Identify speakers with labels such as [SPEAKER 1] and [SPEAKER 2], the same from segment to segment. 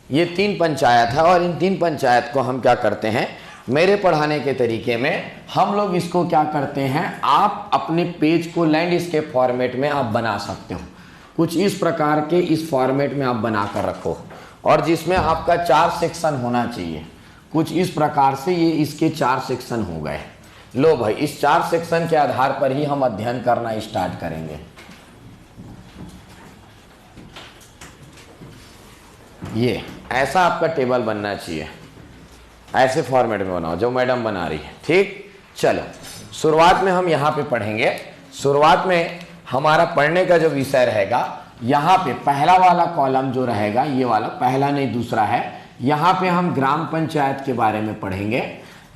[SPEAKER 1] ये 3 पंचायत है और इन 3 पंचायत को हम क्या करते हैं, मेरे पढ़ाने के तरीके में हम लोग इसको क्या करते हैं, आप अपने पेज को लैंडस्केप फॉर्मेट में आप बना सकते हो। कुछ इस प्रकार के इस फॉर्मेट में आप बना कर रखो और जिसमें आपका 4 सेक्शन होना चाहिए। कुछ इस प्रकार से ये इसके 4 सेक्शन हो गए। लो भाई, इस 4 सेक्शन के आधार पर ही हम अध्ययन करना स्टार्ट करेंगे। ये ऐसा आपका टेबल बनना चाहिए, ऐसे फॉर्मेट में बनाओ जो मैडम बना रही है। ठीक, चलो शुरुआत में हम यहाँ पे पढ़ेंगे। शुरुआत में हमारा पढ़ने का जो विषय रहेगा, यहाँ पे पहला वाला कॉलम जो रहेगा, ये वाला पहला नहीं दूसरा है, यहाँ पे हम ग्राम पंचायत के बारे में पढ़ेंगे।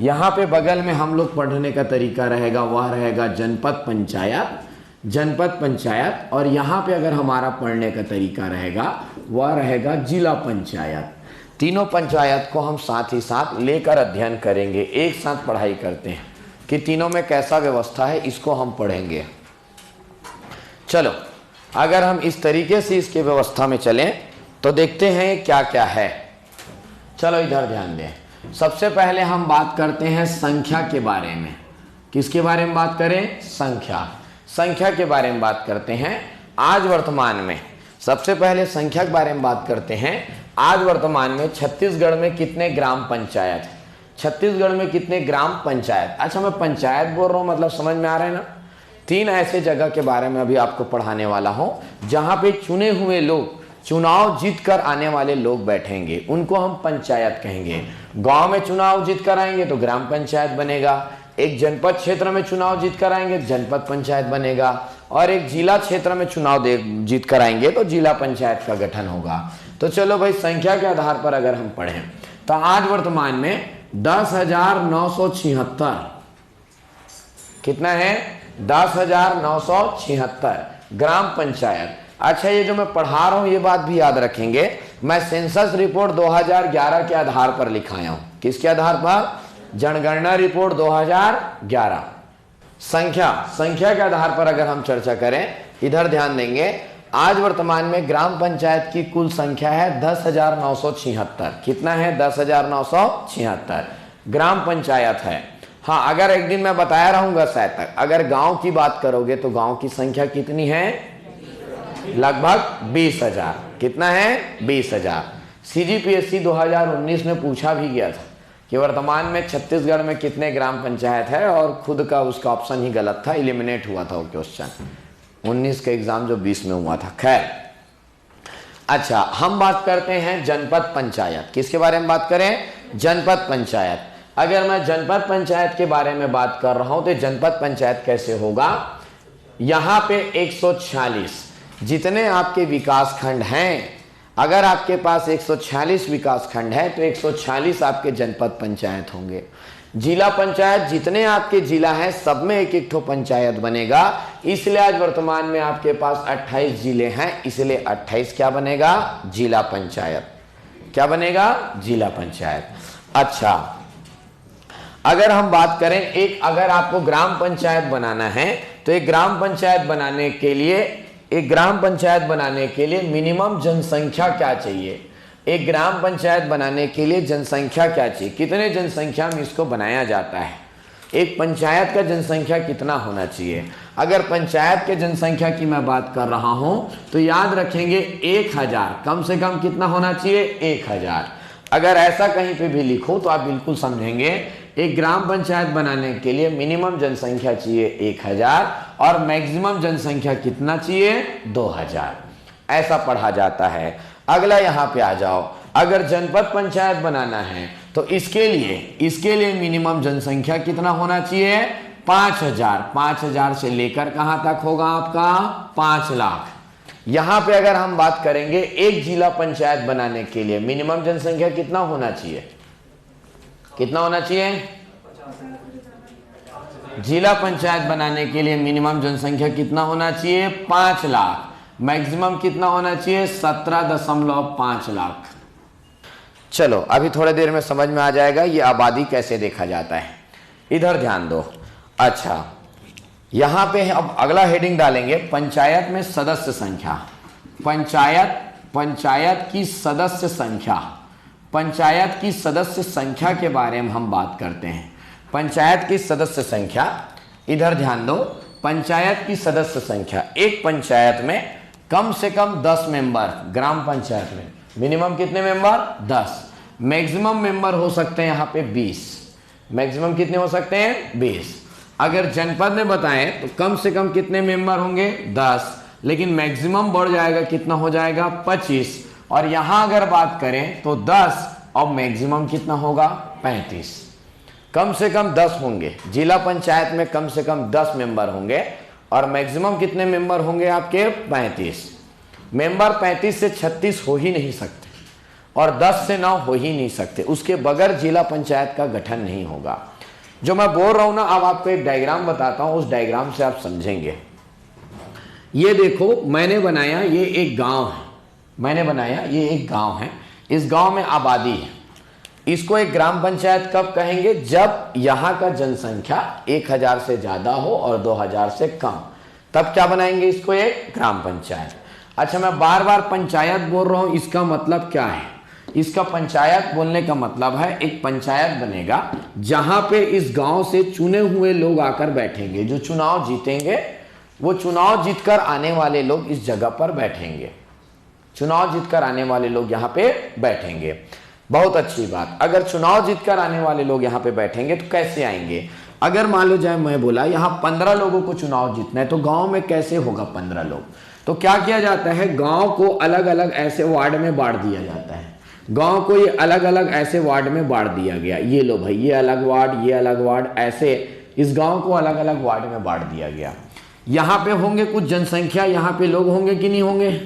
[SPEAKER 1] यहाँ पे बगल में हम लोग पढ़ने का तरीका रहेगा, वह रहेगा जनपद पंचायत, जनपद पंचायत। और यहाँ पे अगर हमारा पढ़ने का तरीका रहेगा वह रहेगा जिला पंचायत। तीनों पंचायत को हम साथ ही साथ लेकर अध्ययन करेंगे, एक साथ पढ़ाई करते हैं कि तीनों में कैसा व्यवस्था है, इसको हम पढ़ेंगे। चलो, अगर हम इस तरीके से इसके व्यवस्था में चलें तो देखते हैं क्या क्या है। चलो इधर ध्यान दें। सबसे पहले हम बात करते हैं संख्या के बारे में। किसके बारे में बात करें? संख्या। संख्या के बारे में बात करते हैं। आज वर्तमान में सबसे पहले संख्या के बारे में बात करते हैं। आज वर्तमान में छत्तीसगढ़ में कितने ग्राम पंचायत है? छत्तीसगढ़ में कितने ग्राम पंचायत? अच्छा, मैं पंचायत बोल रहा हूँ, मतलब समझ में आ रहा है ना। 3 ऐसे जगह के बारे में अभी आपको पढ़ाने वाला हूँ जहाँ पे चुने हुए लोग, चुनाव जीत कर आने वाले लोग बैठेंगे, उनको हम पंचायत कहेंगे। गांव में चुनाव जीत कर आएंगे तो ग्राम पंचायत बनेगा, एक जनपद क्षेत्र में चुनाव जीत कर आएंगे जनपद पंचायत बनेगा, और एक जिला क्षेत्र में चुनाव जीत कर आएंगे तो जिला पंचायत का गठन होगा। तो चलो भाई, संख्या के आधार पर अगर हम पढ़ें तो आज वर्तमान में 10,976 कितना है? 10,976 ग्राम पंचायत। अच्छा, ये जो मैं पढ़ा रहा हूं ये बात भी याद रखेंगे, मैं सेंसस रिपोर्ट 2011 के आधार पर लिखाया हूं। किसके आधार पर? जनगणना रिपोर्ट 2011। संख्या के आधार पर अगर हम चर्चा करें, इधर ध्यान देंगे। आज वर्तमान में ग्राम पंचायत की कुल संख्या है 10,976। कितना है? 10,976 ग्राम पंचायत है। हाँ, अगर एक दिन मैं बताया रहूंगा शायद तक, अगर गांव की बात करोगे तो गांव की संख्या कितनी है? लगभग 20,000। कितना है? 20,000। CGPSC 2019 में पूछा भी गया था कि वर्तमान में छत्तीसगढ़ में कितने ग्राम पंचायत है, और खुद का उसका ऑप्शन ही गलत था, एलिमिनेट हुआ था वो क्वेश्चन 19 का एग्जाम जो 20 में हुआ था। खैर, अच्छा हम बात करते हैं जनपद पंचायत। किसके बारे में बात करें? जनपद पंचायत। अगर मैं जनपद पंचायत के बारे में बात कर रहा हूं तो जनपद पंचायत कैसे होगा? यहां पे 146 जितने आपके विकास खंड हैं, अगर आपके पास 146 विकास खंड है तो 146 आपके जनपद पंचायत होंगे। जिला पंचायत जितने आपके जिला हैं सब में एक एक ठो पंचायत बनेगा, इसलिए आज वर्तमान में आपके पास 28 जिले हैं, इसलिए 28 क्या बनेगा? जिला पंचायत। क्या बनेगा? जिला पंचायत। अच्छा, अगर हम बात करें अगर आपको ग्राम पंचायत बनाना है तो एक ग्राम पंचायत बनाने के लिए मिनिमम जनसंख्या क्या चाहिए? एक ग्राम पंचायत बनाने के लिए जनसंख्या क्या चाहिए? कितने जनसंख्या में इसको बनाया जाता है? एक पंचायत का जनसंख्या कितना होना चाहिए? अगर पंचायत के जनसंख्या की मैं बात कर रहा हूं तो याद रखेंगे 1000, कम से कम कितना होना चाहिए? 1000। अगर ऐसा कहीं पे भी लिखो तो आप बिल्कुल समझेंगे। एक ग्राम पंचायत बनाने के लिए मिनिमम जनसंख्या चाहिए 1000 और मैक्सिमम जनसंख्या कितना चाहिए? 2000। ऐसा पढ़ा जाता है। अगला यहाँ पे आ जाओ। अगर जनपद पंचायत बनाना है तो इसके लिए मिनिमम जनसंख्या कितना होना चाहिए? 5000। 5000 से लेकर कहां तक होगा आपका? 5 लाख। यहां पे अगर हम बात करेंगे एक जिला पंचायत बनाने के लिए मिनिमम जनसंख्या कितना होना चाहिए? कितना होना चाहिए? जिला पंचायत बनाने के लिए मिनिमम जनसंख्या कितना होना चाहिए? 5 लाख। मैक्सिमम कितना होना चाहिए? 17.5 लाख। चलो अभी थोड़ी देर में समझ में आ जाएगा ये आबादी कैसे देखा जाता है। इधर ध्यान दो। अच्छा, यहां पे अब अगला हेडिंग डालेंगे पंचायत में सदस्य संख्या। पंचायत की सदस्य संख्या, पंचायत की सदस्य संख्या के बारे में हम बात करते हैं। पंचायत की सदस्य संख्या, इधर ध्यान दो, पंचायत की सदस्य संख्या, एक पंचायत में कम से कम 10 मेंबर, ग्राम पंचायत में मिनिमम कितने मेंबर? 10। मैक्सिमम मेंबर हो सकते हैं यहाँ पे 20। मैक्सिमम कितने हो सकते हैं? 20। अगर जनपद में बताएं तो कम से कम कितने मेंबर होंगे? 10, लेकिन मैक्सिमम बढ़ जाएगा, कितना हो जाएगा? 25। और यहां अगर बात करें तो 10 और मैक्सिमम कितना होगा? 35। कम से कम 10 होंगे, जिला पंचायत में कम से कम 10 मेंबर होंगे और मैक्सिमम कितने मेंबर होंगे आपके? 35 मेंबर। 35 से 36 हो ही नहीं सकते और 10 से 9 हो ही नहीं सकते, उसके बगैर जिला पंचायत का गठन नहीं होगा। जो मैं बोल रहा हूं ना, अब आपको एक डायग्राम बताता हूं, उस डायग्राम से आप समझेंगे। ये देखो मैंने बनाया, ये एक गांव है, मैंने बनाया ये एक गांव है, इस गांव में आबादी है। इसको एक ग्राम पंचायत कब कहेंगे? जब यहां का जनसंख्या 1000 से ज्यादा हो और 2000 से कम, तब क्या बनाएंगे इसको? एक ग्राम पंचायत। अच्छा, मैं बार बार पंचायत बोल रहा हूं, इसका मतलब क्या है? इसका पंचायत बोलने का मतलब है एक पंचायत बनेगा जहां पे इस गांव से चुने हुए लोग आकर बैठेंगे। जो चुनाव जीतेंगे वो चुनाव जीतकर आने वाले लोग इस जगह पर बैठेंगे, चुनाव जीतकर आने वाले लोग यहाँ पे बैठेंगे। बहुत अच्छी बात। अगर चुनाव जीतकर आने वाले लोग यहाँ पे बैठेंगे तो कैसे आएंगे? अगर मान लो जाए मैं बोला यहाँ 15 लोगों को चुनाव जीतना है, तो गांव में कैसे होगा 15 लोग? तो क्या किया जाता है, गांव को अलग अलग ऐसे वार्ड में बांट दिया जाता है। गांव को ये अलग अलग ऐसे वार्ड में बांट दिया गया। ये लो भाई, ये अलग वार्ड, ये अलग वार्ड, ऐसे इस गांव को अलग अलग वार्ड में बांट दिया गया। यहाँ पे होंगे कुछ जनसंख्या, यहाँ पे लोग होंगे कि नहीं होंगे?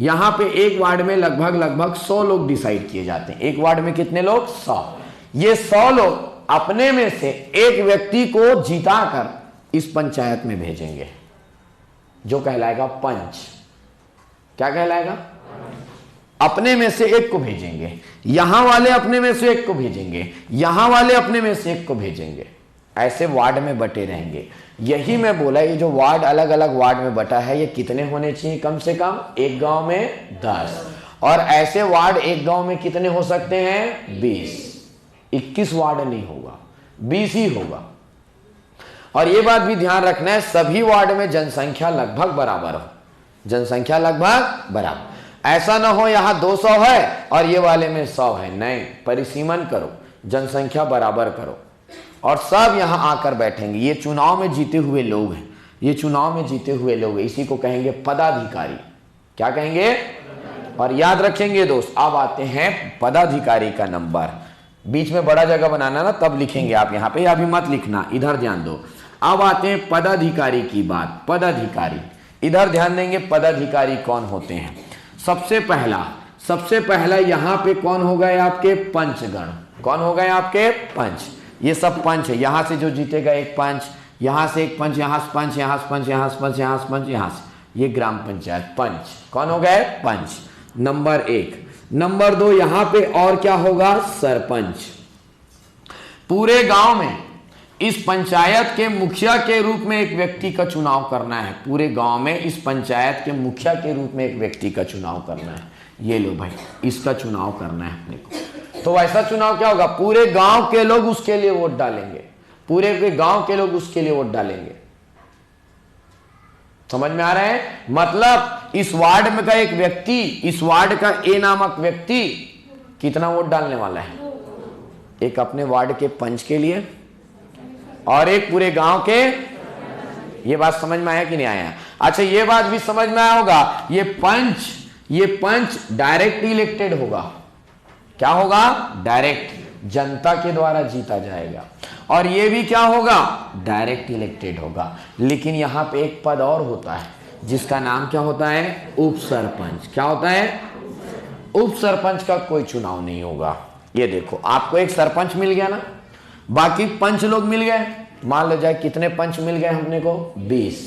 [SPEAKER 1] यहाँ पे एक वार्ड में लगभग 100 लोग डिसाइड किए जाते हैं। एक वार्ड में कितने लोग? 100। ये 100 लोग अपने में से एक व्यक्ति को जिताकर इस पंचायत में भेजेंगे, जो कहलाएगा पंच। क्या कहलाएगा? अपने में से एक को भेजेंगे, यहां वाले अपने में से एक को भेजेंगे, यहां वाले अपने में से एक को भेजेंगे, ऐसे वार्ड में बटे रहेंगे। यही मैं बोला, ये जो वार्ड अलग अलग वार्ड में बटा है, ये कितने होने चाहिए? कम से कम एक गांव में 10, और ऐसे वार्ड एक गांव में कितने हो सकते हैं? 20। 21 वार्ड नहीं होगा, 20 ही होगा। और ये बात भी ध्यान रखना है, सभी वार्ड में जनसंख्या लगभग बराबर हो, जनसंख्या लगभग बराबर। ऐसा ना हो यहां 200 है और ये वाले में 100 है, नहीं, परिसीमन करो, जनसंख्या बराबर करो और सब यहां आकर बैठेंगे। ये चुनाव में जीते हुए लोग हैं, ये चुनाव में जीते हुए लोग हैं, इसी को कहेंगे पदाधिकारी। क्या कहेंगे? और याद रखेंगे दोस्त, अब आते हैं पदाधिकारी का नंबर। बीच में बड़ा जगह बनाना ना, तब लिखेंगे आप यहाँ पे, अभी मत लिखना, इधर ध्यान दो। अब आते हैं पदाधिकारी की बात। पदाधिकारी, इधर ध्यान देंगे, पदाधिकारी कौन होते हैं? सबसे पहला यहाँ पे कौन हो गए? आपके पंचगण। कौन हो गए आपके? पंच। ये सब पंच है, यहां से जो जीतेगा एक पंच, यहां से एक पंच, यहां से पंच, यहां से पंच, यहां से पंच, यहां से पंच, यहां से, ये ग्राम पंचायत पंच। कौन हो गए? पंच, नंबर 1। नंबर 2, यहां पे और क्या होगा? सरपंच। पूरे गांव में इस पंचायत के मुखिया के रूप में एक व्यक्ति का चुनाव करना है। पूरे गांव में इस पंचायत के मुखिया के रूप में एक व्यक्ति का चुनाव करना है। ये लो भाई, इसका चुनाव करना है अपने को। तो वैसा चुनाव क्या होगा? पूरे गांव के लोग उसके लिए वोट डालेंगे, पूरे के गांव के लोग उसके लिए वोट डालेंगे। समझ में आ रहा है? मतलब इस वार्ड में का एक व्यक्ति, इस वार्ड का ए नामक व्यक्ति कितना वोट डालने वाला है? एक अपने वार्ड के पंच के लिए और एक पूरे गांव के। ये बात समझ में आया कि नहीं आया? अच्छा, ये बात भी समझ में आया होगा, ये पंच डायरेक्ट इलेक्टेड होगा। क्या होगा? डायरेक्ट, जनता के द्वारा जीता जाएगा। और ये भी क्या होगा? डायरेक्ट इलेक्टेड होगा। लेकिन यहां पे एक पद और होता है जिसका नाम क्या होता है? उप सरपंच। क्या होता है? उप सरपंच का कोई चुनाव नहीं होगा। ये देखो, आपको एक सरपंच मिल गया ना, बाकी पंच लोग मिल गए। मान लो जाए कितने पंच मिल गए हमने को? 20।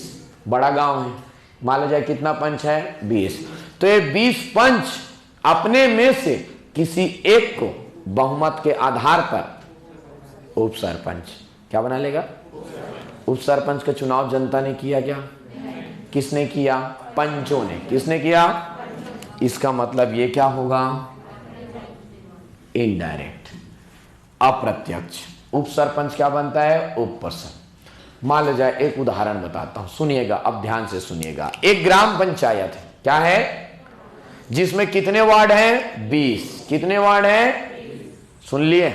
[SPEAKER 1] बड़ा गांव है, मान लो जाए कितना पंच है? 20। तो ये 20 पंच अपने में से किसी एक को बहुमत के आधार पर उप सरपंच क्या बना लेगा? उप सरपंच का चुनाव जनता ने किया क्या? किसने किया? पंचों ने। किसने किया? इसका मतलब ये क्या होगा? इनडायरेक्ट, अप्रत्यक्ष। उप सरपंच क्या बनता है? उप सरपंच। मान लो जाए, एक उदाहरण बताता हूं, सुनिएगा, अब ध्यान से सुनिएगा। एक ग्राम पंचायत है, क्या है? जिसमें कितने वार्ड हैं? 20। कितने वार्ड हैं? सुन लिए?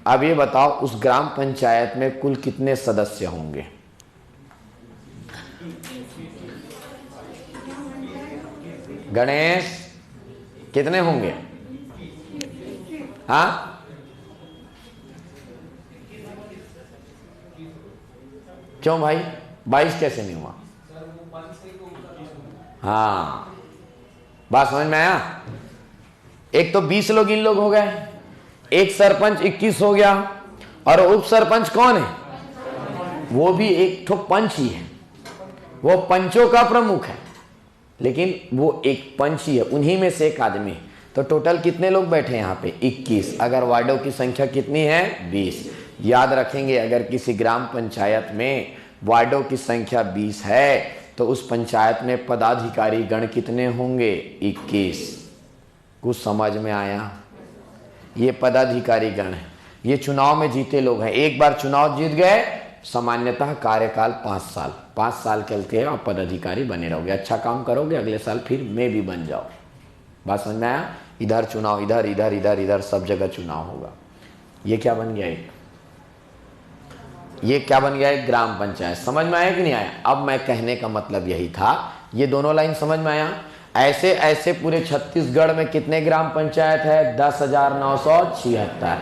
[SPEAKER 1] अब ये बताओ, उस ग्राम पंचायत में कुल कितने सदस्य होंगे? गणेश, कितने होंगे? हाँ, क्यों भाई? 22 कैसे नहीं हुआ? हाँ, बात समझ में आया? एक तो 20 लोग इन लोग हो गए, एक सरपंच 21 हो गया, और उप सरपंच कौन है? वो भी एक ठो पंच ही है, वो पंचों का प्रमुख है, लेकिन वो एक पंच ही है, उन्हीं में से एक आदमी। तो टोटल कितने लोग बैठे यहाँ पे? 21। अगर वार्डों की संख्या कितनी है? 20। याद रखेंगे, अगर किसी ग्राम पंचायत में वार्डों की संख्या 20 है तो उस पंचायत में पदाधिकारी गण कितने होंगे? 21। कुछ समझ में आया? ये पदाधिकारी गण है, ये चुनाव में जीते लोग हैं। एक बार चुनाव जीत गए, सामान्यतः कार्यकाल 5 साल। 5 साल के आप पदाधिकारी बने रहोगे, अच्छा काम करोगे, अगले साल फिर मैं भी बन जाओ। बात समझ में आया? इधर चुनाव, इधर इधर इधर इधर, सब जगह चुनाव होगा। ये क्या बन गया? ये क्या बन गया? एक ग्राम पंचायत। समझ में आया कि नहीं आया? अब मैं कहने का मतलब यही था, ये दोनों लाइन समझ में आया? ऐसे ऐसे पूरे छत्तीसगढ़ में कितने ग्राम पंचायत है? 10,976।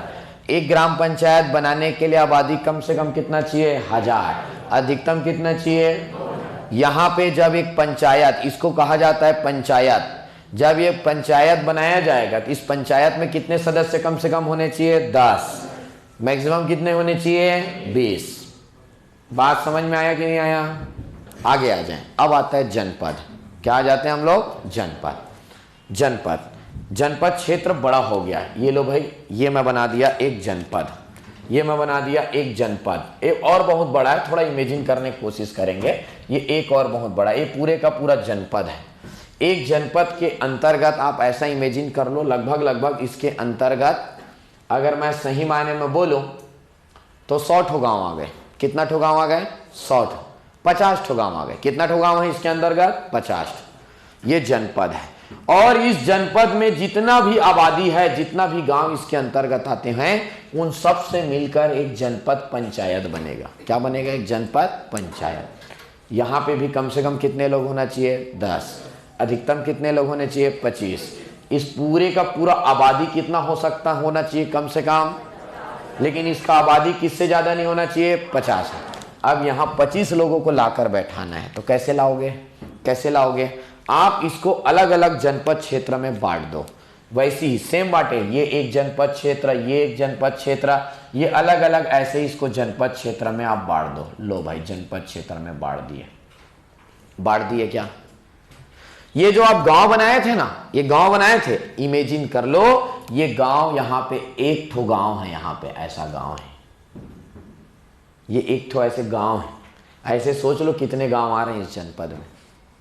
[SPEAKER 1] एक ग्राम पंचायत बनाने के लिए आबादी कम से कम कितना चाहिए? 1000। अधिकतम कितना चाहिए? यहाँ पे जब एक पंचायत, इसको कहा जाता है पंचायत, जब ये पंचायत बनाया जाएगा तो इस पंचायत में कितने सदस्य कम से कम होने चाहिए? 10। मैक्सिमम कितने होने चाहिए? 20। बात समझ में आया कि नहीं आया? आगे आ जाएं। अब आता है जनपद। क्या आ जाते हैं हम लोग? जनपद। जनपद, जनपद क्षेत्र बड़ा हो गया। ये लो भाई, ये मैं बना दिया एक जनपद, ये मैं बना दिया एक जनपद। एक और बहुत बड़ा है, थोड़ा इमेजिन करने की कोशिश करेंगे। ये एक और बहुत बड़ा, ये पूरे का पूरा जनपद है। एक जनपद के अंतर्गत आप ऐसा इमेजिन कर लो, लगभग इसके अंतर्गत अगर मैं सही मायने में बोलूं तो 100 ठो गाँव आ गए। कितना ठो गाँव आ गए? 100 ठो। 50 ठो गाँव आ गए। कितना ठो गाँव है इसके अंतर्गत? 50 ठो। ये जनपद है, और इस जनपद में जितना भी आबादी है, जितना भी गांव इसके अंतर्गत आते हैं, उन सब से मिलकर एक जनपद पंचायत बनेगा। क्या बनेगा? एक जनपद पंचायत। यहां पे भी कम से कम कितने लोग होना चाहिए? 10। अधिकतम कितने लोग होने चाहिए? 25। इस पूरे का पूरा आबादी कितना हो सकता होना चाहिए? कम से कम, लेकिन इसका आबादी किससे ज्यादा नहीं होना चाहिए? 50। अब यहाँ 25 लोगों को लाकर बैठाना है, तो कैसे लाओगे? कैसे लाओगे? आप इसको अलग अलग जनपद क्षेत्र में बांट दो। वैसे ही सेम बांटे, ये एक जनपद क्षेत्र, ये एक जनपद क्षेत्र, ये अलग अलग, ऐसे इसको जनपद क्षेत्र में आप बांट दो। लो भाई, जनपद क्षेत्र में बांट दिए। बांट दिए क्या? ये जो आप गांव बनाए थे ना, ये गांव बनाए थे, इमेजिन कर लो, ये गांव यहाँ पे एक ठो गांव है, यहाँ पे ऐसा गांव है, ये एक ठो ऐसे गांव है। ऐसे सोच लो कितने गांव आ रहे हैं इस जनपद में।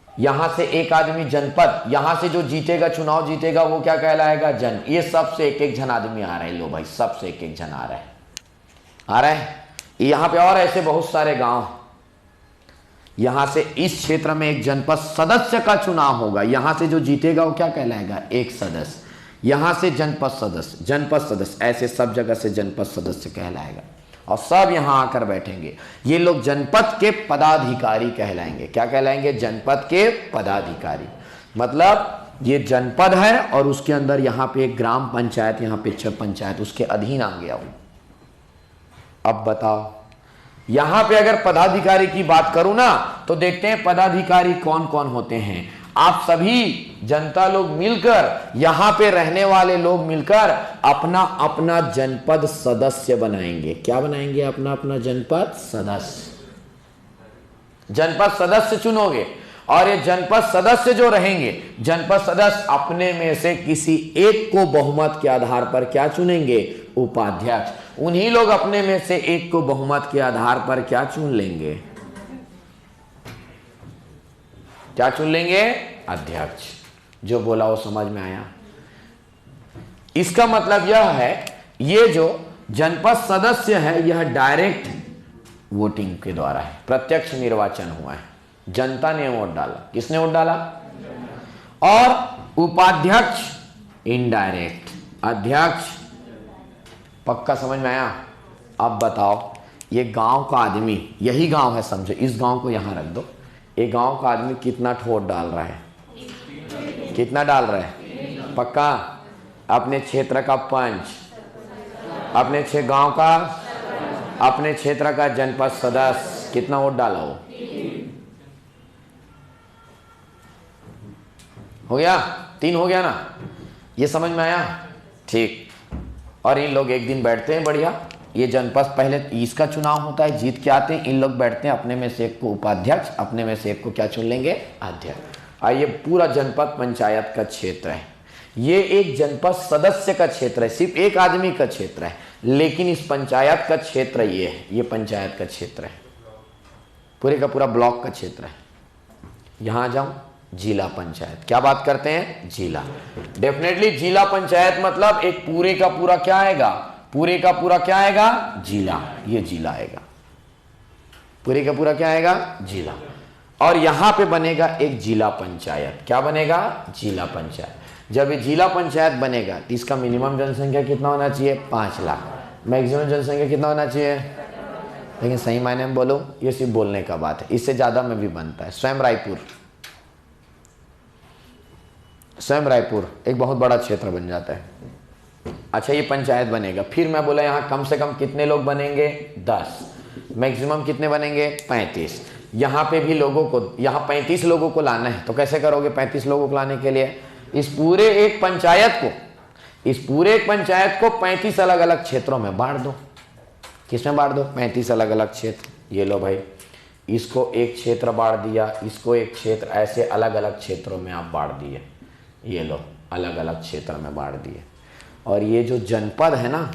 [SPEAKER 1] यहां से एक आदमी जनपद, यहां से जो जीतेगा, चुनाव जीतेगा, वो क्या कहलाएगा? जन। ये सबसे एक एक जन आदमी आ रहे हैं। लो भाई, सबसे एक एक जन आ रहा है, आ रहा है। यहां पे और ऐसे बहुत सारे गांव। यहां से इस क्षेत्र में एक जनपद सदस्य का चुनाव होगा। यहां से जो जीतेगा वो क्या कहलाएगा? एक सदस्य। यहां से जनपद सदस्य, जनपद सदस्य, ऐसे सब जगह से जनपद सदस्य कहलाएगा, और सब यहां आकर बैठेंगे। ये लोग जनपद के पदाधिकारी कहलाएंगे। क्या कहलाएंगे? जनपद के पदाधिकारी। मतलब ये जनपद है और उसके अंदर यहां पे एक ग्राम पंचायत, यहां पे 6 पंचायत उसके अधीन आ गया हूं। अब बताओ, यहां पे अगर पदाधिकारी की बात करूं ना, तो देखते हैं पदाधिकारी कौन कौन होते हैं। आप सभी जनता लोग मिलकर, यहां पे रहने वाले लोग मिलकर अपना अपना जनपद सदस्य बनाएंगे। क्या बनाएंगे? अपना अपना जनपद सदस्य। जनपद सदस्य चुनोगे, और ये जनपद सदस्य जो रहेंगे, जनपद सदस्य अपने में से किसी एक को बहुमत के आधार पर क्या चुनेंगे, उपाध्यक्ष। उन्हीं लोग अपने में से एक को बहुमत के आधार पर क्या चुन लेंगे, क्या चुन लेंगे, अध्यक्ष। जो बोला वो समझ में आया। इसका मतलब यह है, ये जो जनपद सदस्य है यह डायरेक्ट वोटिंग के द्वारा है, प्रत्यक्ष निर्वाचन हुआ है, जनता ने वोट डाला। किसने वोट डाला? और उपाध्यक्ष इनडायरेक्ट, अध्यक्ष। पक्का समझ में आया? अब बताओ, ये गांव का आदमी, यही गांव है समझो, इस गांव को यहां रख दो, ये गांव का आदमी कितना वोट डाल रहा है, कितना डाल रहा है? पक्का? अपने क्षेत्र का पंच, अपने गांव का, अपने क्षेत्र का जनपद सदस्य, कितना वोट डाला हो गया? 3 हो गया ना? ये समझ में आया? ठीक। और इन लोग एक दिन बैठते हैं, बढ़िया, ये जनपद पहले इसका चुनाव होता है, जीत के आते हैं, इन लोग बैठते हैं, अपने में से एक को उपाध्यक्ष, अपने में से एक को क्या चुन लेंगे, अध्यक्ष। और ये पूरा जनपद पंचायत का क्षेत्र है, ये एक जनपद सदस्य का क्षेत्र है, सिर्फ एक आदमी का क्षेत्र है, लेकिन इस पंचायत का क्षेत्र ये है, ये पंचायत का क्षेत्र है, पूरे का पूरा ब्लॉक का क्षेत्र है। यहां जाऊं, जिला पंचायत, क्या बात करते हैं, जिला। डेफिनेटली जिला पंचायत मतलब एक पूरे का पूरा क्या आएगा, पूरे का पूरा क्या आएगा, जिला। ये जिला आएगा, पूरे का पूरा क्या आएगा, जिला। और यहां पे बनेगा एक जिला पंचायत, क्या बनेगा, जिला पंचायत। जब ये जिला पंचायत बनेगा तो इसका मिनिमम जनसंख्या कितना होना चाहिए, 5 लाख, मैक्सिमम जनसंख्या कितना होना चाहिए। लेकिन सही मायने में बोलो, ये सिर्फ बोलने का बात है, इससे ज्यादा में भी बनता है। स्वयं रायपुर एक बहुत बड़ा क्षेत्र बन जाता है। अच्छा, ये पंचायत बनेगा, फिर मैं बोला यहाँ कम से कम कितने लोग बनेंगे, 10, मैक्सिमम कितने बनेंगे, 35। यहाँ पे भी लोगों को, यहाँ 35 लोगों को लाना है, तो कैसे करोगे 35 लोगों को लाने के लिए? इस पूरे एक पंचायत को 35 अलग अलग क्षेत्रों में बांट दो। किसमें बांट दो, 35 अलग अलग क्षेत्र। ये लो भाई, इसको एक क्षेत्र बांट दिया, इसको एक क्षेत्र, ऐसे अलग अलग क्षेत्रों में आप बांट दिए। ये लो, अलग अलग क्षेत्र में बांट दिए। और ये जो जनपद है ना,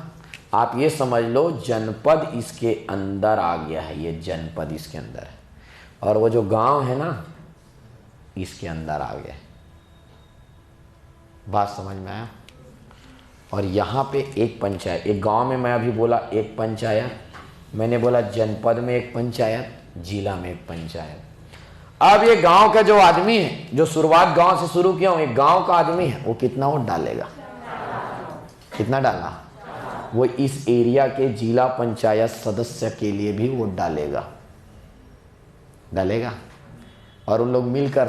[SPEAKER 1] आप ये समझ लो जनपद इसके अंदर आ गया है, ये जनपद इसके अंदर है, और वो जो गांव है ना इसके अंदर आ गया है। बात समझ में आया? और यहाँ पे एक पंचायत, एक गांव में मैं अभी बोला एक पंचायत, मैंने बोला जनपद में एक पंचायत, जिला में एक पंचायत। अब ये गांव का जो आदमी है, जो शुरुआत गांव से शुरू किया हूं, एक गांव का आदमी है, वो कितना वोट डालेगा, कितना डाला, वो इस एरिया के जिला पंचायत सदस्य के लिए भी वोट डालेगा। और उन लोग मिलकर,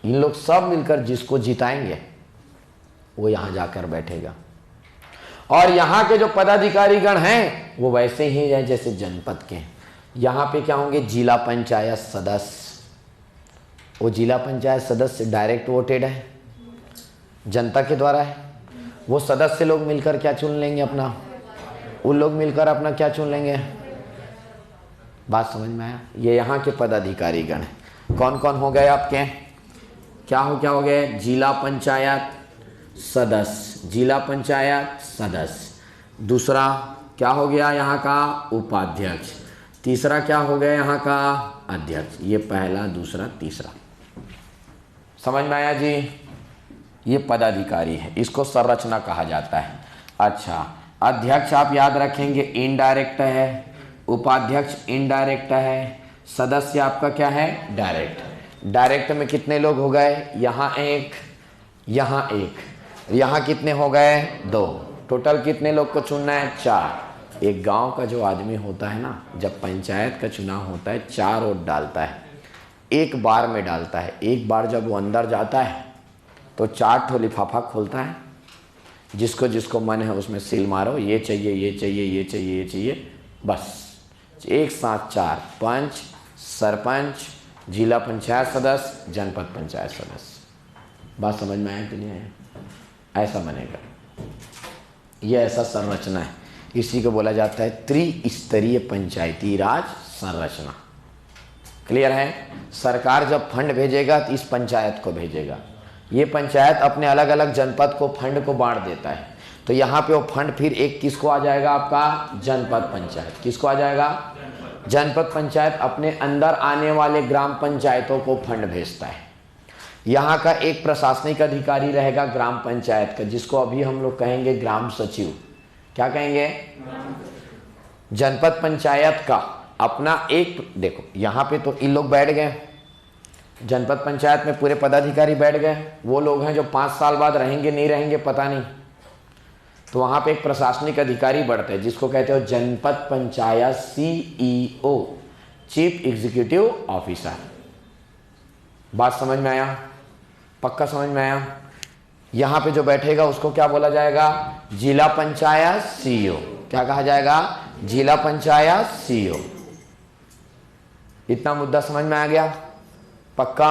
[SPEAKER 1] इन लोग सब मिलकर जिसको जिताएंगे वो यहां जाकर बैठेगा। और यहाँ के जो पदाधिकारी गण हैं वो वैसे ही हैं जैसे जनपद के हैं। यहाँ पे क्या होंगे, जिला पंचायत सदस्य। वो जिला पंचायत सदस्य डायरेक्ट वोटेड है, जनता के द्वारा है। वो सदस्य लोग मिलकर क्या चुन लेंगे अपना, उन लोग मिलकर अपना क्या चुन लेंगे। बात समझ में आया? ये यहाँ के पदाधिकारी गण हैं। कौन कौन हो गए आपके, क्या हो गए, जिला पंचायत सदस्य, जिला पंचायत सदस्य। दूसरा क्या हो गया यहाँ का, उपाध्यक्ष। तीसरा क्या हो गया यहाँ का, अध्यक्ष। ये पहला, दूसरा, तीसरा। समझ में आया जी? ये पदाधिकारी है, इसको संरचना कहा जाता है। अच्छा, अध्यक्ष आप याद रखेंगे इनडायरेक्ट है, उपाध्यक्ष इनडायरेक्ट है, सदस्य आपका क्या है, डायरेक्ट। डायरेक्ट में कितने लोग हो गए, यहाँ एक, यहाँ एक, यहाँ कितने हो गए, 2। टोटल कितने लोग को चुनना है, 4। एक गांव का जो आदमी होता है ना, जब पंचायत का चुनाव होता है 4 वोट डालता है, एक बार में डालता है। एक बार जब वो अंदर जाता है तो 4 ठो लिफाफा खोलता है, जिसको जिसको मन है उसमें सील मारो, ये चाहिए, ये चाहिए, ये चाहिए, ये चाहिए, बस एक साथ 4, पंच, सरपंच, जिला पंचायत सदस्य, जनपद पंचायत सदस्य। बात समझ में आया कि नहीं आया? ऐसा बनेगा, ये ऐसा संरचना है। इसी को बोला जाता है त्रिस्तरीय पंचायती राज संरचना। क्लियर है? सरकार जब फंड भेजेगा तो इस पंचायत को भेजेगा, ये पंचायत अपने अलग अलग जनपद को फंड को बांट देता है। तो यहाँ पे वो फंड फिर एक किसको आ जाएगा? आपका जनपद पंचायत। किसको आ जाएगा? जनपद पंचायत अपने अंदर आने वाले ग्राम पंचायतों को फंड भेजता है। यहाँ का एक प्रशासनिक अधिकारी रहेगा ग्राम पंचायत का, जिसको अभी हम लोग कहेंगे ग्राम सचिव। क्या कहेंगे? जनपद पंचायत का अपना एक, देखो यहाँ पे तो इन लोग बैठ गए, जनपद पंचायत में पूरे पदाधिकारी बैठ गए, वो लोग हैं जो 5 साल बाद रहेंगे नहीं रहेंगे पता नहीं। तो वहाँ पे एक प्रशासनिक अधिकारी बढ़ते हैं जिसको कहते हो जनपद panchayat CEO, chief executive officer. बात समझ में आया? पक्का समझ में आया? यहाँ पे जो बैठेगा उसको क्या बोला जाएगा? जिला पंचायत CEO। क्या कहा जाएगा? जिला पंचायत CEO। इतना मुद्दा समझ में आ गया? पक्का?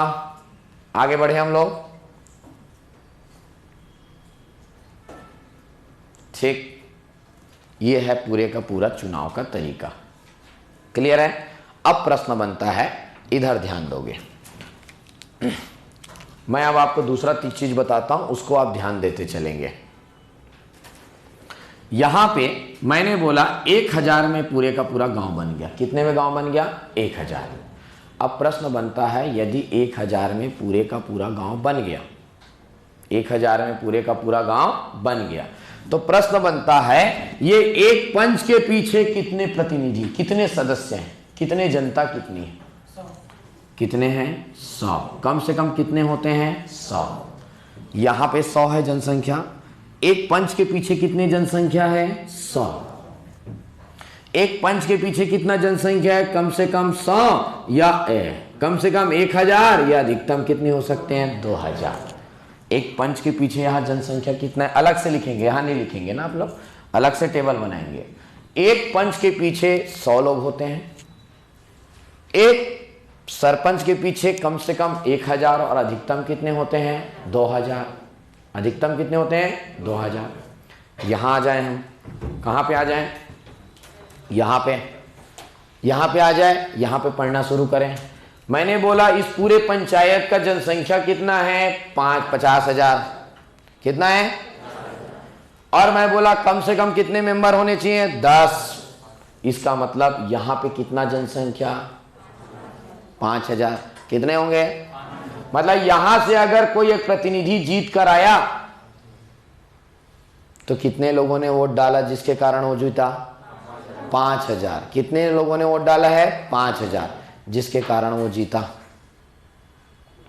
[SPEAKER 1] आगे बढ़े हम लोग। ठीक, ये है पूरे का पूरा चुनाव का तरीका। क्लियर है? अब प्रश्न बनता है, इधर ध्यान दोगे। मैं अब आपको दूसरा चीज बताता हूं, उसको आप ध्यान देते चलेंगे। यहां पे मैंने बोला 1000 में पूरे का पूरा गांव बन गया। कितने में गांव बन गया? 1000। अब प्रश्न बनता है, यदि 1000 में पूरे का पूरा गांव बन गया, 1000 में पूरे का पूरा गांव बन गया, तो प्रश्न बनता है ये एक पंच के पीछे कितने प्रतिनिधि, कितने सदस्य हैं, कितने जनता कितनी है? 100। कितने हैं? 100। कम से कम कितने होते हैं? 100। यहां पे 100 है जनसंख्या। एक पंच के पीछे कितनी जनसंख्या है? 100। एक पंच के पीछे कितना जनसंख्या है? कम से कम 100 या कम से कम 1000 या अधिकतम कितने हो सकते हैं? 2000। एक पंच के पीछे यहाँ जनसंख्या कितना है? अलग से लिखेंगे, यहाँ नहीं लिखेंगे ना आप लोग, अलग से टेबल बनाएंगे। एक पंच के पीछे 100 लोग होते हैं। एक सरपंच के पीछे कम से कम 1000 और अधिकतम कितने होते हैं? 2000। अधिकतम कितने होते हैं? 2000। यहाँ आ जाए, हम कहाँ पे आ जाएं? यहाँ पे आ जाए, यहाँ पे पढ़ना शुरू करें। मैंने बोला इस पूरे पंचायत का जनसंख्या कितना है? 50,000। कितना है? और मैं बोला कम से कम कितने मेंबर होने चाहिए? 10। इसका मतलब यहां पे कितना जनसंख्या? 5000। कितने होंगे? मतलब यहां से अगर कोई एक प्रतिनिधि जीत कर आया तो कितने लोगों ने वोट डाला जिसके कारण वो जीता? 5000। कितने लोगों ने वोट डाला है? 5000, जिसके कारण वो जीता।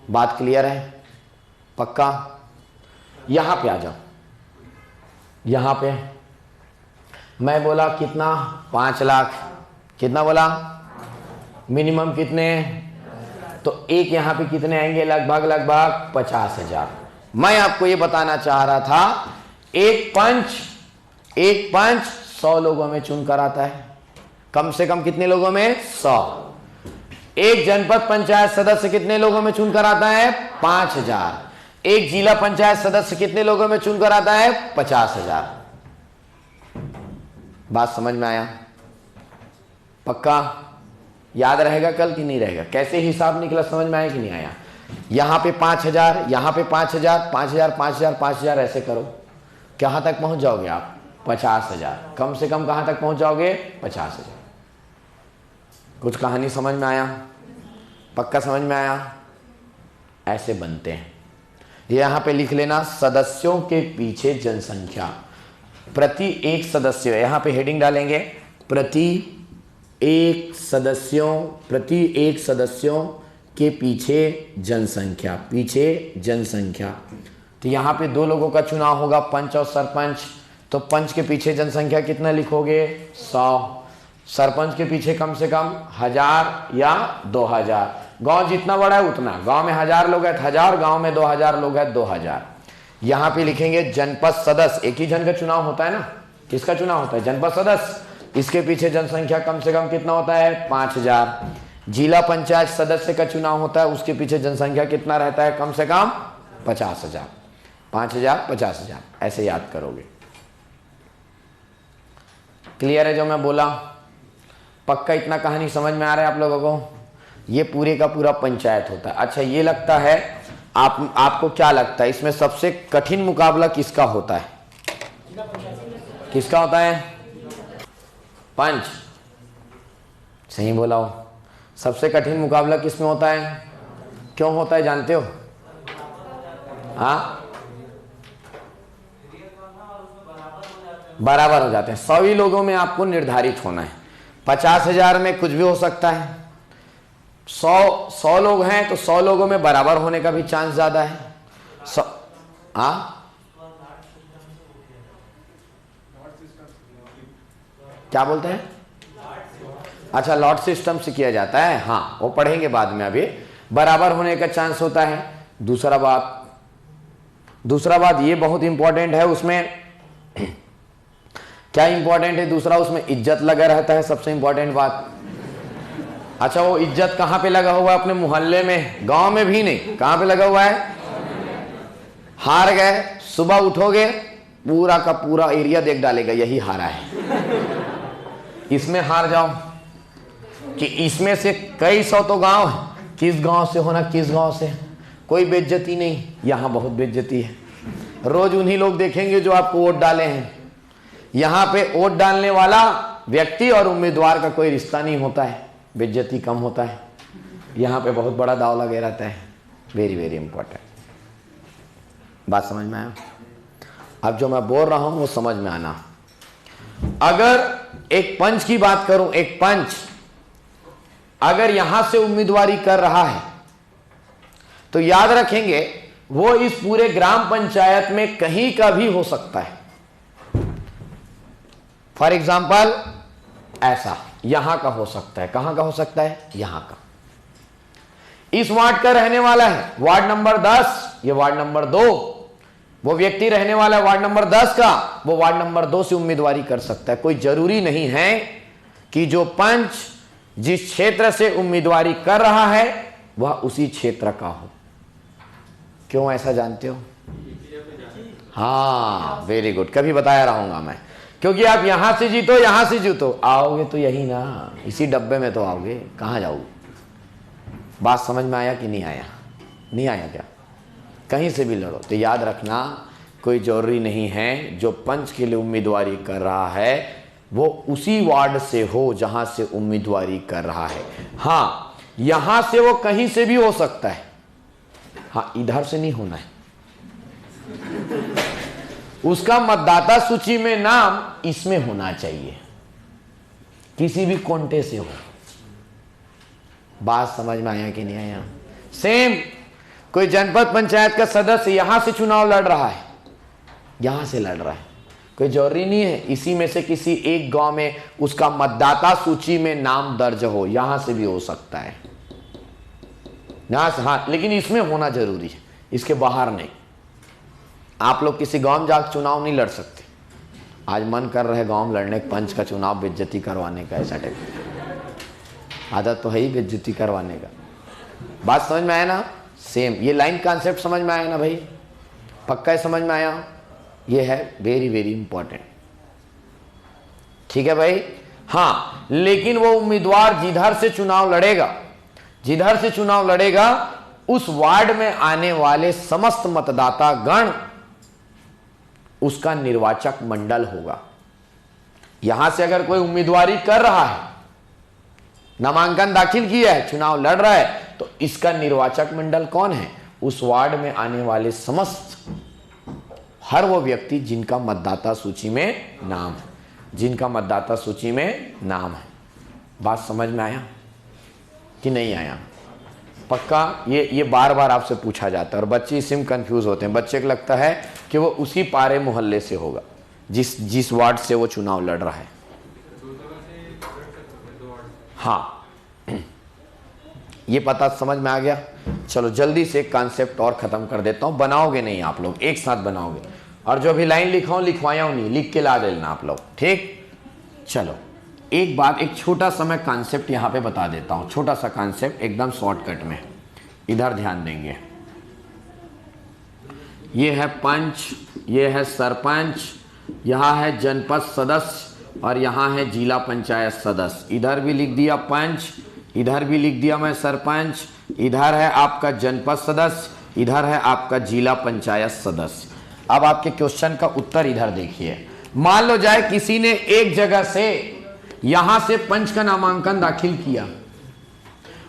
[SPEAKER 1] बात क्लियर है? पक्का? यहां पे आ जाओ। यहां पे मैं बोला कितना? 5 लाख। कितना बोला? मिनिमम कितने? तो एक यहां पे कितने आएंगे? लगभग 50,000। मैं आपको ये बताना चाह रहा था, एक पंच 100 लोगों में चुनकर आता है। कम से कम कितने लोगों में? 100। एक जनपद पंचायत सदस्य कितने लोगों में चुनकर आता है? 5000। एक जिला पंचायत सदस्य कितने लोगों में चुनकर आता है? 50,000। बात समझ में आया? पक्का? याद रहेगा कल कि नहीं रहेगा? कैसे हिसाब निकला समझ में आया कि नहीं आया? यहां पे 5000, यहां पे 5000, 5000, 5000, 5000, ऐसे करो, कहां तक पहुंच जाओगे आप? 50,000। कम से कम कहां तक पहुंच जाओगे? 50,000। कुछ कहानी समझ में आया? पक्का समझ में आया? ऐसे बनते हैं। यहां पे लिख लेना, सदस्यों के पीछे जनसंख्या प्रति एक सदस्य। यहां पे हेडिंग डालेंगे, प्रति एक सदस्यों के पीछे जनसंख्या। पीछे जनसंख्या। तो यहां पे 2 लोगों का चुनाव होगा, पंच और सरपंच। तो पंच के पीछे जनसंख्या कितना लिखोगे? 100। सरपंच के पीछे कम से कम 1000 या 2000। गांव जितना बड़ा है उतना। गांव में 1000 लोग हैं 1000, गांव में 2000 लोग हैं 2000। यहां पे लिखेंगे जनपद सदस्य। एक ही जन का चुनाव होता है ना? किसका चुनाव होता है? जनपद सदस्य। इसके पीछे जनसंख्या कम से कम कितना होता है? 5000। जिला पंचायत सदस्य का चुनाव होता है, उसके पीछे जनसंख्या कितना रहता है? कम से कम 50,000। 5000, 50,000, ऐसे याद करोगे। क्लियर है जो मैं बोला? पक्का इतना कहानी समझ में आ रहा है आप लोगों को? ये पूरे का पूरा पंचायत होता है। अच्छा ये लगता है आपको क्या लगता है इसमें सबसे कठिन मुकाबला किसका होता है? किसका होता है? पंच। सही बोला हो। सबसे कठिन मुकाबला किसमें होता है? क्यों होता है जानते हो? हाँ, बराबर हो जाते हैं। 100 ही लोगों में आपको निर्धारित होना है। 50,000 में कुछ भी हो सकता है। 100 लोग हैं तो 100 लोगों में बराबर होने का भी चांस ज्यादा है। 100 क्या बोलते हैं? अच्छा, लॉट सिस्टम से किया जाता है। हाँ, वो पढ़ेंगे बाद में। अभी बराबर होने का चांस होता है। दूसरा बात ये बहुत इंपॉर्टेंट है। उसमें क्या इंपॉर्टेंट है? दूसरा, उसमें इज्जत लगा रहता है। सबसे इंपॉर्टेंट बात। अच्छा, वो इज्जत कहां पे लगा हुआ है? अपने मोहल्ले में, गांव में भी नहीं। कहां पे लगा हुआ है? हार गए, सुबह उठोगे पूरा का पूरा एरिया देख डालेगा यही हारा है। इसमें हार जाओ कि इसमें से कई 100 तो गांव है। किस गांव से होना, किस गांव से, कोई बेइज्जती नहीं। यहां बहुत बेइज्जती है। रोज उन्हीं लोग देखेंगे जो आपको वोट डाले हैं। यहां पे वोट डालने वाला व्यक्ति और उम्मीदवार का कोई रिश्ता नहीं होता है, बेइज्जती कम होता है। यहां पे बहुत बड़ा दाव लगे रहता है। Very very important. बात समझ में आया? अब जो मैं बोल रहा हूं वो समझ में आना। अगर एक पंच की बात करूं, एक पंच अगर यहां से उम्मीदवारी कर रहा है तो याद रखेंगे वो इस पूरे ग्राम पंचायत में कहीं का भी हो सकता है। फॉर एग्जाम्पल ऐसा यहां का हो सकता है। कहां का हो सकता है? यहां का। इस वार्ड का रहने वाला है, वार्ड नंबर 10, ये वार्ड नंबर 2। वो व्यक्ति रहने वाला है वार्ड नंबर 10 का, वो वार्ड नंबर 2 से उम्मीदवारी कर सकता है। कोई जरूरी नहीं है कि जो पंच जिस क्षेत्र से उम्मीदवारी कर रहा है वह उसी क्षेत्र का हो। क्यों ऐसा जानते हो? हाँ, वेरी गुड। कभी बताया रहूंगा मैं। क्योंकि आप यहां से जीतो, यहां से जीतो, आओगे तो यही ना, इसी डब्बे में तो आओगे। कहां जाओगे? बात समझ में आया कि नहीं आया? नहीं आया क्या? कहीं से भी लड़ो तो याद रखना कोई जरूरी नहीं है जो पंच के लिए उम्मीदवारी कर रहा है वो उसी वार्ड से हो जहां से उम्मीदवारी कर रहा है। हाँ, यहां से वो कहीं से भी हो सकता है। हाँ, इधर से नहीं होना है। उसका मतदाता सूची में नाम इसमें होना चाहिए, किसी भी कोंटे से हो। बात समझ में आया कि नहीं आया? सेम कोई जनपद पंचायत का सदस्य यहां से चुनाव लड़ रहा है, यहां से लड़ रहा है, कोई जरूरी नहीं है इसी में से किसी एक गांव में उसका मतदाता सूची में नाम दर्ज हो, यहां से भी हो सकता है। हाँ, लेकिन इसमें होना जरूरी है, इसके बाहर नहीं। आप लोग किसी गांव में जाकर चुनाव नहीं लड़ सकते। आज मन कर रहे गांव में लड़ने, पंच का चुनाव बेइज्जती करवाने का, ऐसा टाइप आदत तो है ही बेइज्जती करवाने का। बात समझ में आया ना? सेम ये लाइन कॉन्सेप्ट समझ में आया ना भाई? पक्का है, समझ में आया? ये है वेरी वेरी इंपॉर्टेंट। ठीक है भाई? हाँ, लेकिन वो उम्मीदवार जिधर से चुनाव लड़ेगा उस वार्ड में आने वाले समस्त मतदाता गण उसका निर्वाचक मंडल होगा। यहां से अगर कोई उम्मीदवारी कर रहा है, नामांकन दाखिल किया है, चुनाव लड़ रहा है, तो इसका निर्वाचक मंडल कौन है? उस वार्ड में आने वाले समस्त हर वो व्यक्ति जिनका मतदाता सूची में नाम है, जिनका मतदाता सूची में नाम है। बात समझ में आया कि नहीं आया? पक्का? ये बार बार आपसे पूछा जाता है और बच्चे इसमें कंफ्यूज होते हैं। बच्चे को लगता है कि वो उसी पारे मोहल्ले से होगा जिस वार्ड से वो चुनाव लड़ रहा है। हाँ, ये पता समझ में आ गया? चलो जल्दी से कॉन्सेप्ट और खत्म कर देता हूं। बनाओगे नहीं आप लोग, एक साथ बनाओगे, और जो भी लाइन लिखा हूं लिखवाया हूं नहीं, लिख के ला देना आप लोग। ठीक? चलो एक बात, एक छोटा सा मैं कॉन्सेप्ट यहां पे बता देता हूं, छोटा सा कॉन्सेप्ट एकदम शॉर्टकट में। इधर ध्यान देंगे। ये है पंच, ये है सरपंच, यहां है जनपद सदस्य और यहां है जिला पंचायत सदस्य। इधर भी लिख दिया पंच, इधर भी लिख दिया मैं सरपंच, इधर है आपका जनपद सदस्य, इधर है आपका जिला पंचायत सदस्य। अब आपके क्वेश्चन का उत्तर इधर देखिए। मान लो जाए किसी ने एक जगह से यहां से पंच का नामांकन दाखिल किया,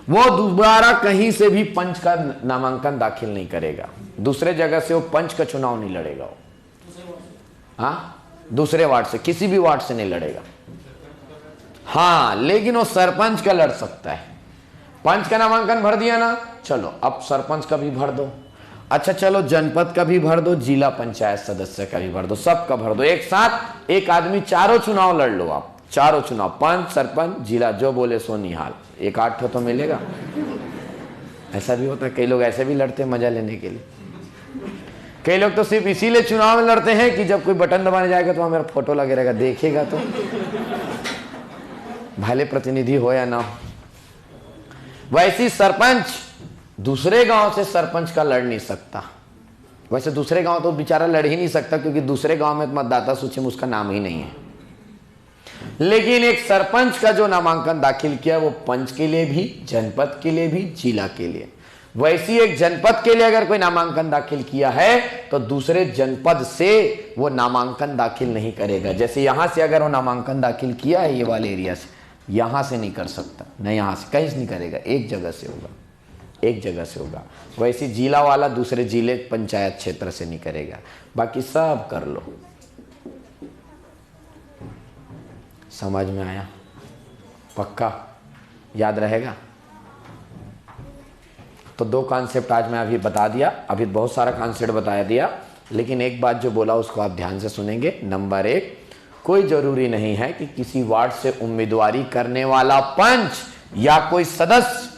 [SPEAKER 1] वो दोबारा कहीं से भी पंच का नामांकन दाखिल नहीं करेगा, दूसरे जगह से वो पंच का चुनाव नहीं लड़ेगा। हाँ, दूसरे वार्ड से, किसी भी वार्ड से नहीं लड़ेगा। हाँ, लेकिन वो सरपंच का लड़ सकता है। पंच का नामांकन भर दिया ना, चलो अब सरपंच का भी भर दो। अच्छा चलो जनपद का भी भर दो, जिला पंचायत सदस्य का भी भर दो, सबका भर दो एक साथ। एक आदमी चारों चुनाव लड़ लो आप, चारों चुनाव, पंच सरपंच जिला, जो बोले सो निहाल, एक 8 तो मिलेगा। ऐसा भी होता है, कई लोग ऐसे भी लड़ते हैं मजा लेने के लिए। कई लोग तो सिर्फ इसीलिए चुनाव में लड़ते हैं कि जब कोई बटन दबाने जाएगा तो वहां मेरा फोटो लगे रहेगा, देखेगा तो भले प्रतिनिधि हो या ना हो। वैसी सरपंच दूसरे गांव से सरपंच का लड़ नहीं सकता। वैसे दूसरे गांव तो बेचारा लड़ ही नहीं सकता, क्योंकि दूसरे गांव में मतदाता सूची में उसका नाम ही नहीं है। लेकिन एक सरपंच का जो नामांकन दाखिल किया वो पंच के लिए भी, जनपद के लिए भी, जिला के लिए। वैसी एक जनपद के लिए अगर कोई नामांकन दाखिल किया है तो दूसरे जनपद से वो नामांकन दाखिल नहीं करेगा। जैसे यहां से अगर वो नामांकन दाखिल किया है ये वाले एरिया से, यहां से नहीं कर सकता, नहीं यहां से कहीं से नहीं करेगा, एक जगह से होगा, एक जगह से होगा। वैसे जिला वाला दूसरे जिले पंचायत क्षेत्र से नहीं करेगा। बाकी सब कर लो। समझ में आया? पक्का याद रहेगा? तो 2 कॉन्सेप्ट आज मैं अभी बता दिया, अभी बहुत सारा कॉन्सेप्ट बता दिया, लेकिन एक बात जो बोला उसको आप ध्यान से सुनेंगे। नंबर 1, कोई जरूरी नहीं है कि किसी वार्ड से उम्मीदवारी करने वाला पंच या कोई सदस्य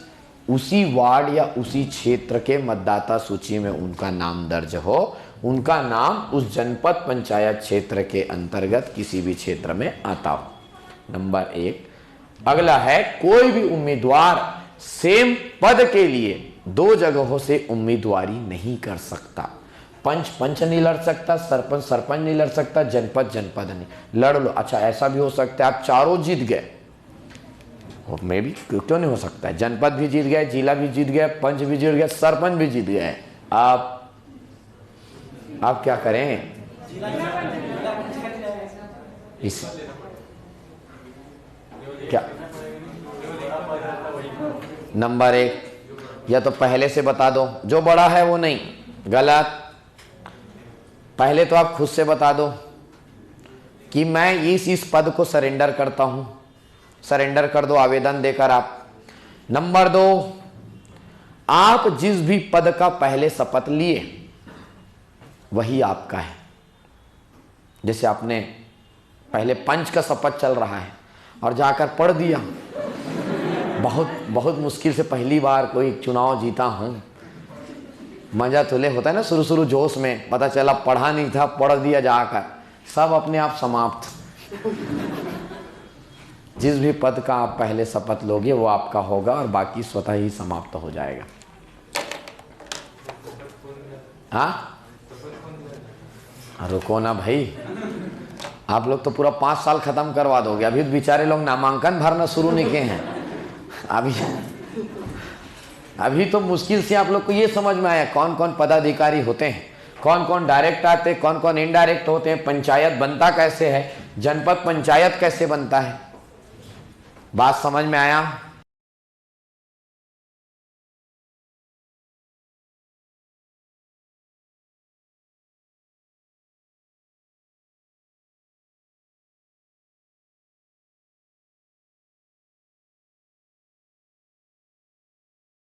[SPEAKER 1] उसी वार्ड या उसी क्षेत्र के मतदाता सूची में उनका नाम दर्ज हो। उनका नाम उस जनपद पंचायत क्षेत्र के अंतर्गत किसी भी क्षेत्र में आता हो। नंबर 1। अगला है, कोई भी उम्मीदवार सेम पद के लिए 2 जगहों से उम्मीदवारी नहीं कर सकता। पंच पंच नहीं लड़ सकता, सरपंच सरपंच नहीं लड़ सकता, जनपद जनपद नहीं लड़ लो। अच्छा ऐसा भी हो सकता है आप चारों जीत गए, में भी क्यों नहीं हो सकता है, जनपद भी जीत गए, जिला भी जीत गए, पंच भी जीत गए, सरपंच भी जीत गए। आप क्या करें? इस क्या नंबर 1, या तो पहले से बता दो, जो बड़ा है वो नहीं, गलत। पहले तो आप खुद से बता दो कि मैं इस पद को सरेंडर करता हूं, सरेंडर कर दो आवेदन देकर आप। नंबर 2, आप जिस भी पद का पहले शपथ लिए वही आपका है। जैसे आपने पहले पंच का शपथ चल रहा है और जाकर पढ़ दिया, बहुत मुश्किल से पहली बार कोई चुनाव जीता हूं, मजा तो ले होता है ना शुरू जोश में, पता चला पढ़ा नहीं था, पढ़ दिया जाकर, सब अपने आप समाप्त। जिस भी पद का आप पहले शपथ लोगे वो आपका होगा और बाकी स्वतः ही समाप्त हो जाएगा। हाँ, रुको ना भाई, आप लोग तो पूरा 5 साल खत्म करवा दोगे। अभी तो बेचारे लोग नामांकन भरना शुरू नहीं किए हैं। अभी तो मुश्किल से आप लोग को ये समझ में आया कौन कौन पदाधिकारी होते हैं, कौन कौन डायरेक्ट आते हैं, कौन कौन इनडायरेक्ट होते हैं, पंचायत बनता कैसे है, जनपद पंचायत कैसे बनता है। बात समझ में आया?